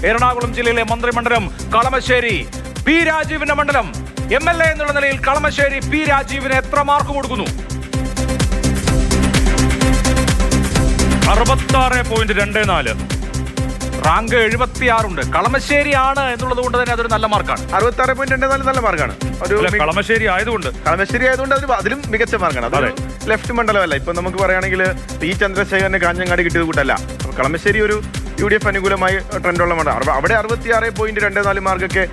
എറണാകുളം ജില്ലയിലെ മന്ത്രിമണ്ഡലം കളമശ്ശേരി പി രാജീവിന്റെ മണ്ഡലം. MLA എന്നുള്ള നിലയിൽ കളമശ്ശേരി പി രാജീവിന് എത്ര മാർക്ക് കൊടുക്കുന്നു? 66.24. റാങ്ക് 76 ഉണ്ട്. കളമശ്ശേരിയാണ് എന്നുള്ളത് കൊണ്ട് തന്നെ അതൊരു നല്ല മാർക്കാണ്. 66.24 നല്ല മാർക്കാണ്. കളമശ്ശേരി ആയതുകൊണ്ട് അതിലും മികച്ച മാർക്കാണ്. അത് ലെഫ്റ്റ് മണ്ഡലമല്ല. ഇപ്പൊ നമുക്ക് പറയുകയാണെങ്കിൽ പി ചന്ദ്രശേഖരന് കാഞ്ഞങ്ങാട് കിട്ടിയത് കൂട്ടല്ല. കളമശ്ശേരി ഒരു UDF അനുകൂലമായി ട്രെൻഡുള്ള മണ്ഡലം. അവിടെ 66.24 മാർക്കൊക്കെ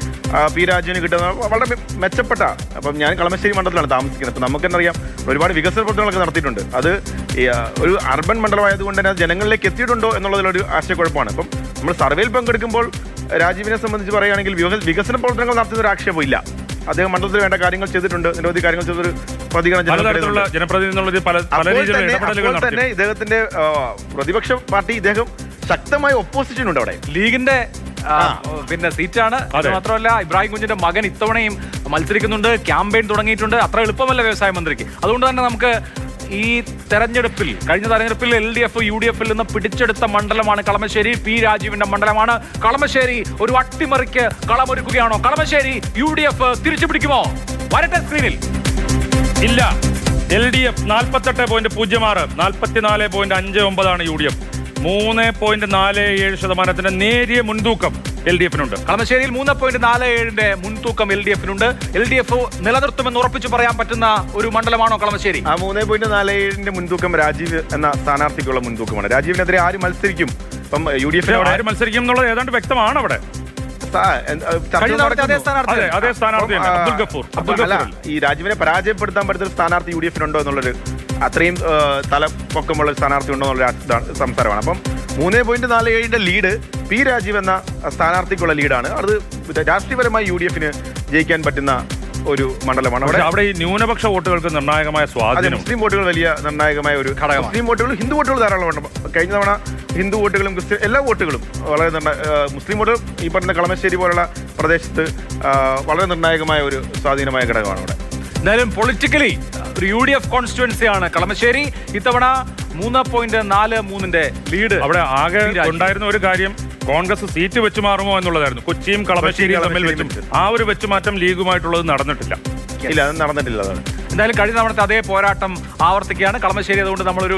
പി രാജീവിന് കിട്ടുന്നത് വളരെ മെച്ചപ്പെട്ട. അപ്പം ഞാൻ കളമശ്ശേരി മണ്ഡലത്തിലാണ് താമസിക്കുന്നത്. അപ്പം നമുക്കെന്നറിയാം ഒരുപാട് വികസന പ്രവർത്തനങ്ങളൊക്കെ നടത്തിയിട്ടുണ്ട്. അത് ഒരു അർബൻ മണ്ഡലമായതുകൊണ്ട് തന്നെ അത് ജനങ്ങളിലേക്ക് എത്തിയിട്ടുണ്ടോ എന്നുള്ളതിലൊരു ആശയക്കുഴപ്പമാണ്. അപ്പം നമ്മൾ സർവേയിൽ പങ്കെടുക്കുമ്പോൾ രാജീവിനെ സംബന്ധിച്ച് പറയുകയാണെങ്കിൽ വികസന പ്രവർത്തനങ്ങൾ നടത്തുന്ന ഒരു ആക്ഷേപമില്ല. അദ്ദേഹം മണ്ഡലത്തിൽ വേണ്ട കാര്യങ്ങൾ ചെയ്തിട്ടുണ്ട്, നിരവധി കാര്യങ്ങൾ ചെയ്തൊരു പ്രതികരണം തന്നെ. ഇദ്ദേഹത്തിന്റെ പ്രതിപക്ഷ പാർട്ടി ഇദ്ദേഹം ശക്തമായ ഒപ്പോസിഷൻ ഉണ്ട് അവിടെ. ലീഗിന്റെ പിന്നെ സീറ്റാണ്. അത് മാത്രമല്ല ഇബ്രാഹിം കുഞ്ഞിന്റെ മകൻ ഇത്തവണയും മത്സരിക്കുന്നുണ്ട്, ക്യാമ്പയിൻ തുടങ്ങിയിട്ടുണ്ട്. അത്ര എളുപ്പമല്ല വ്യവസായ മന്ത്രിക്ക്. അതുകൊണ്ട് തന്നെ നമുക്ക് ഈ തെരഞ്ഞെടുപ്പിൽ കഴിഞ്ഞ തെരഞ്ഞെടുപ്പിൽ LDF UDF നിന്ന് പിടിച്ചെടുത്ത മണ്ഡലമാണ് കളമശ്ശേരി. പി രാജീവിന്റെ മണ്ഡലമാണ് കളമശ്ശേരി. ഒരു അട്ടിമറിക്ക് കളമൊരുക്കുകയാണോ കളമശ്ശേരി? UDF തിരിച്ചു പിടിക്കുമോ? വരട്ടെ സ്ക്രീനിൽ. ഇല്ല. LDF 48.06, 44.59 UDF. 3.47% നേരിയ മുൻതൂക്കം LDF-നുണ്ട്. കളമശ്ശേരിയിൽ 3.47 മുൻതൂക്കം LDF-നുണ്ട്. LDF നിലനിർത്തുമെന്ന് ഉറപ്പിച്ചു പറയാൻ പറ്റുന്ന ഒരു മണ്ഡലമാണോ കളമശ്ശേരി? ആ 3.47 മുൻതൂക്കം രാജീവ് എന്ന സ്ഥാനാർത്ഥിക്കുള്ള മുൻതൂക്കമാണ്. രാജീവിനെതിരെ ആര് മത്സരിക്കും? ഇപ്പം UDF ആര് മത്സരിക്കും എന്നുള്ളത് ഏതാണ്ട് വ്യക്തമാണ്. അവിടെ അതേ സ്ഥാനാർത്ഥി അബ്ദുൽ ഗഫൂർ. ഈ രാജീവിനെ പരാജയപ്പെടുത്താൻ പറ്റുന്ന സ്ഥാനാർത്ഥി UDF-നുണ്ടോ എന്നുള്ളൊരു അത്രയും തലപ്പൊക്കമുള്ള സ്ഥാനാർത്ഥി ഉണ്ടോ എന്നുള്ള സംസാരമാണ്. അപ്പം 3.47 ലീഡ് പി രാജീവ് എന്ന സ്ഥാനാർത്ഥിക്കുള്ള ലീഡാണ്. അത് രാഷ്ട്രീയപരമായി UDF-ന് ജയിക്കാൻ പറ്റുന്ന ഒരു മണ്ഡലമാണ്. അവിടെ ഈ ന്യൂനപക്ഷ വോട്ടുകൾക്ക് നിർണായകമായ സ്വാധീനം. മുസ്ലിം വോട്ടുകൾ വലിയ നിർണായകമായ ഒരു ഘടകം. മുസ്ലിം വോട്ടുകൾ, ഹിന്ദു വോട്ടുകൾ ധാരാളമുണ്ട്. കഴിഞ്ഞ തവണ ഹിന്ദു വോട്ടുകളും ക്രിസ്ത്യൻ എല്ലാ വോട്ടുകളും വളരെ മുസ്ലിം വോട്ടുകൾ ഈ പറഞ്ഞ കളമശ്ശേരി പോലുള്ള പ്രദേശത്ത് വളരെ നിർണായകമായ ഒരു സ്വാധീനമായ ഘടകമാണ് അവിടെ. എന്തായാലും പൊളിറ്റിക്കലി ഒരു UDF കോൺസ്റ്റിറ്റ്യുവൻസിയാണ് കളമശ്ശേരി. ഇത്തവണ 3.43 ലീഡ്. അവിടെ ആകെ ഉണ്ടായിരുന്ന ഒരു കാര്യം കോൺഗ്രസ് സീറ്റ് വെച്ചു മാറുമോ എന്നുള്ളതായിരുന്നു. കൊച്ചിയും കളമശ്ശേരിയും തമ്മിൽ വെച്ചും ആ ഒരു വെച്ചുമാറ്റം ലീഗുമായിട്ടുള്ളത് നടന്നിട്ടില്ല. ഇല്ല, അത് നടന്നിട്ടില്ല. അതാണ് എന്തായാലും കഴിഞ്ഞ തവണത്തെ അതേ പോരാട്ടം ആവർത്തിക്കുകയാണ് കളമശ്ശേരി. അതുകൊണ്ട് നമ്മളൊരു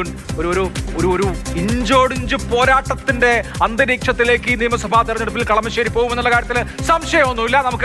ഒരു ഇഞ്ചോടിഞ്ച് പോരാട്ടത്തിന്റെ അന്തരീക്ഷത്തിലേക്ക് ഈ നിയമസഭാ തെരഞ്ഞെടുപ്പിൽ കളമശ്ശേരി പോകുമെന്നുള്ള കാര്യത്തിൽ സംശയമൊന്നുമില്ല. നമുക്ക്